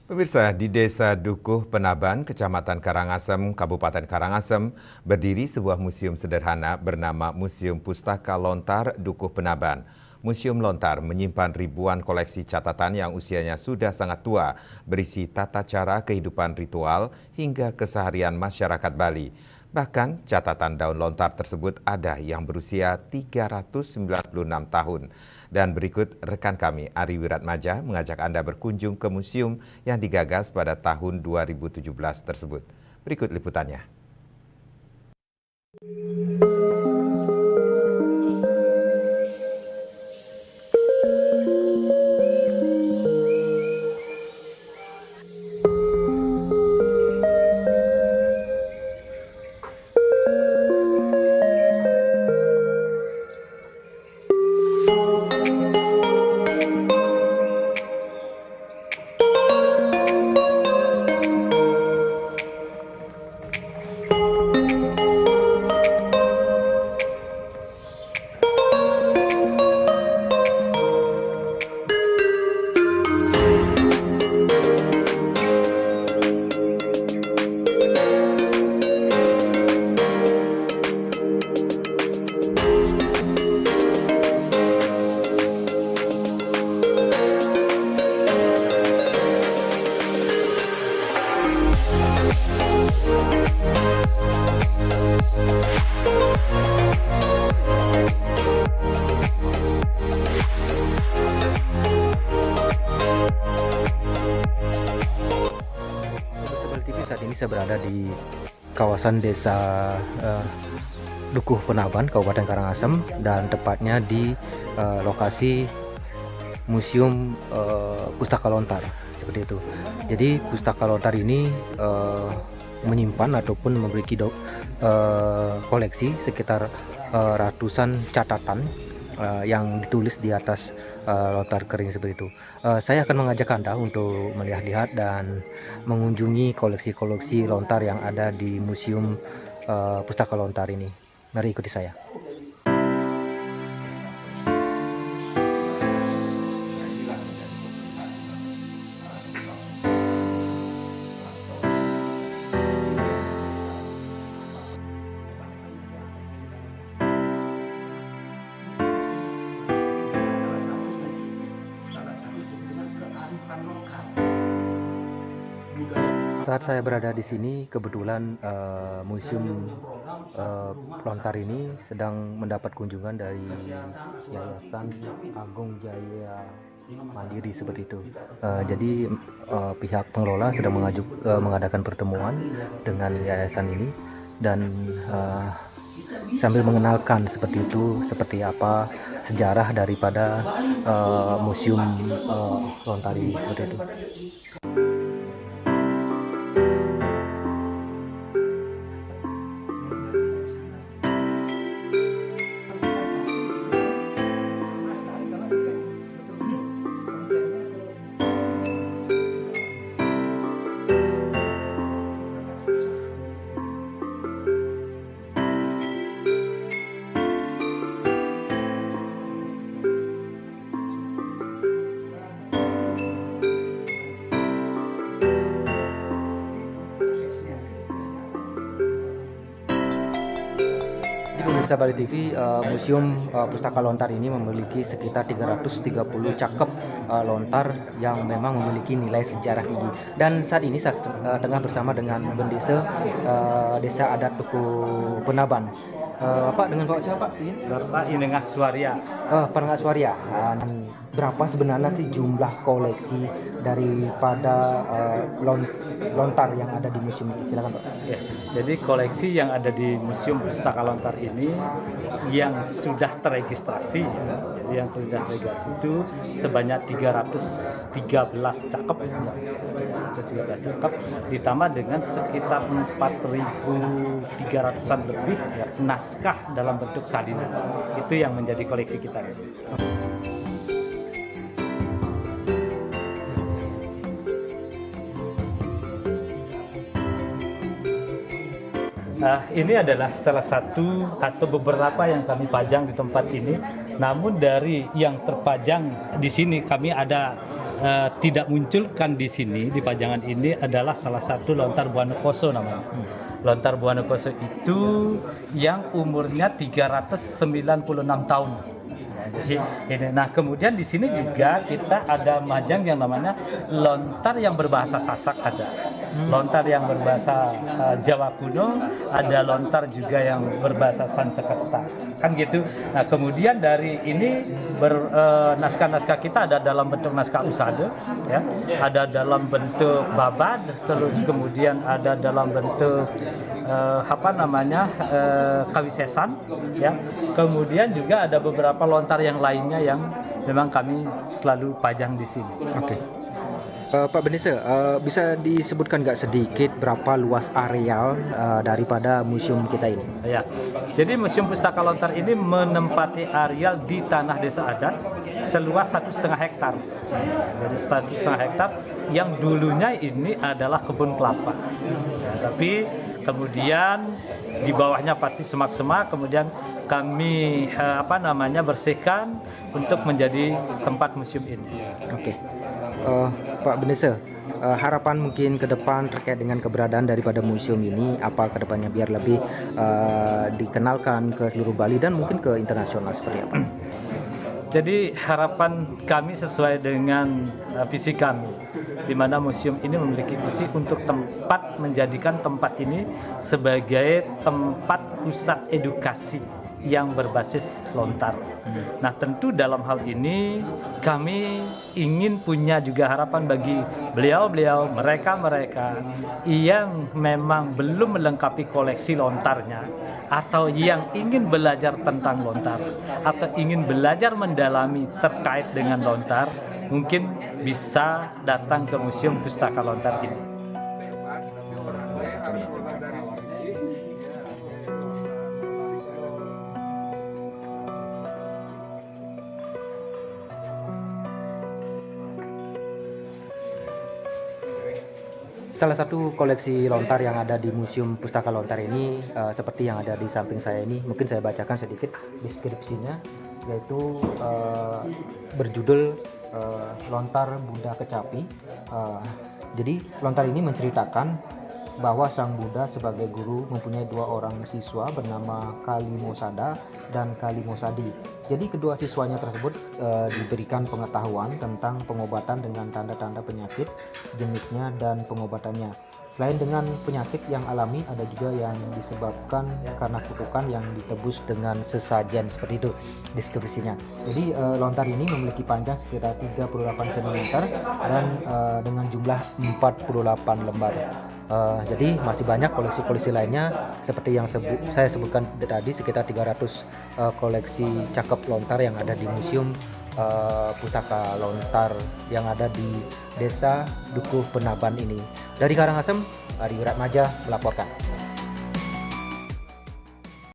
Pemirsa, di Desa Dukuh Penaban, Kecamatan Karangasem, Kabupaten Karangasem, berdiri sebuah museum sederhana bernama Museum Pustaka Lontar Dukuh Penaban. Museum Lontar menyimpan ribuan koleksi catatan yang usianya sudah sangat tua, berisi tata cara kehidupan ritual hingga keseharian masyarakat Bali. Bahkan catatan daun lontar tersebut ada yang berusia 396 tahun. Dan berikut rekan kami Ari Wiratmaja mengajak Anda berkunjung ke museum yang digagas pada tahun 2017 tersebut. Berikut liputannya. Saat ini saya berada di kawasan desa Dukuh Penaban, Kabupaten Karangasem, dan tepatnya di lokasi Museum Pustaka Lontar, seperti itu. Jadi Pustaka Lontar ini menyimpan ataupun memiliki koleksi sekitar ratusan catatan yang ditulis di atas lontar kering seperti itu. Saya akan mengajak Anda untuk melihat-lihat dan mengunjungi koleksi-koleksi lontar yang ada di Museum Pustaka Lontar ini. Mari ikuti saya. Saat saya berada di sini, kebetulan Museum Lontar ini sedang mendapat kunjungan dari Yayasan Agung Jaya Mandiri seperti itu. Jadi pihak pengelola sedang mengadakan pertemuan dengan yayasan ini dan sambil mengenalkan seperti itu, seperti apa sejarah daripada Museum Lontar ini seperti itu. Pemirsa Bali TV, Museum Pustaka Lontar ini memiliki sekitar 330 cakep lontar yang memang memiliki nilai sejarah tinggi. Dan saat ini saya tengah bersama dengan Bendesa Desa Adat Dukuh Penaban. Pak, dengan Pak siapa Pak? Bapak Inengah Suarya. Pak Inengah Suarya. Berapa sebenarnya sih jumlah koleksi daripada lontar yang ada di museum ini? Silakan Pak. Ya, jadi koleksi yang ada di Museum Pustaka Lontar ini yang sudah terregistrasi, jadi yang sudah terregistrasi itu sebanyak 313 cakep, 313 cakep, ditambah dengan sekitar 4.300-an lebih naskah dalam bentuk salinan. Itu yang menjadi koleksi kita. Ini adalah salah satu atau beberapa yang kami pajang di tempat ini. Namun dari yang terpajang di sini kami ada tidak munculkan di sini di pajangan ini adalah salah satu lontar Buanakoso namanya. Lontar Buanakoso itu yang umurnya 396 tahun. Jadi, nah kemudian di sini juga kita ada majang yang namanya lontar yang berbahasa Sasak ada, lontar yang berbahasa Jawa kuno, ada lontar juga yang berbahasa Sanskerta, kan gitu. Nah kemudian dari ini naskah-naskah kita ada dalam bentuk naskah usada, ya, ada dalam bentuk babad, terus kemudian ada dalam bentuk kawisesan, ya. Kemudian juga ada beberapa lontar yang lainnya yang memang kami selalu pajang di sini. Oke. Pak Benisa, bisa disebutkan nggak sedikit berapa luas areal daripada museum kita ini? Ya, jadi Museum Pustaka Lontar ini menempati areal di tanah desa adat seluas 1,5 hektar. Jadi 1,5 hektar yang dulunya ini adalah kebun kelapa. Ya, tapi kemudian di bawahnya pasti semak-semak, kemudian kami bersihkan untuk menjadi tempat museum ini. Oke. Pak Benisa, harapan mungkin ke depan terkait dengan keberadaan daripada museum ini apa ke depannya biar lebih dikenalkan ke seluruh Bali dan mungkin ke internasional seperti apa? Jadi harapan kami sesuai dengan visi kami, di mana museum ini memiliki visi untuk menjadikan tempat ini sebagai tempat pusat edukasi yang berbasis lontar. Nah tentu dalam hal ini kami ingin punya juga harapan bagi beliau-beliau, mereka-mereka yang memang belum melengkapi koleksi lontarnya, atau yang ingin belajar tentang lontar, atau ingin belajar mendalami terkait dengan lontar, mungkin bisa datang ke Museum Pustaka Lontar ini. Salah satu koleksi lontar yang ada di Museum Pustaka Lontar ini seperti yang ada di samping saya ini, mungkin saya bacakan sedikit deskripsinya, yaitu berjudul Lontar Buddha Kecapi. Jadi lontar ini menceritakan bahwa Sang Buddha sebagai guru mempunyai 2 orang siswa bernama Kalimosada dan Kalimosadi. Jadi kedua siswanya tersebut diberikan pengetahuan tentang pengobatan dengan tanda-tanda penyakit, jenisnya dan pengobatannya. Selain dengan penyakit yang alami, ada juga yang disebabkan karena kutukan yang ditebus dengan sesajen, seperti itu deskripsinya. Jadi lontar ini memiliki panjang sekitar 38 cm dan dengan jumlah 48 lembar. Jadi masih banyak koleksi-koleksi lainnya seperti yang saya sebutkan tadi, sekitar 300 koleksi cakep lontar yang ada di Museum Pustaka Lontar yang ada di Desa Dukuh Penaban ini. Dari Karangasem, Ari Wiratmaja melaporkan.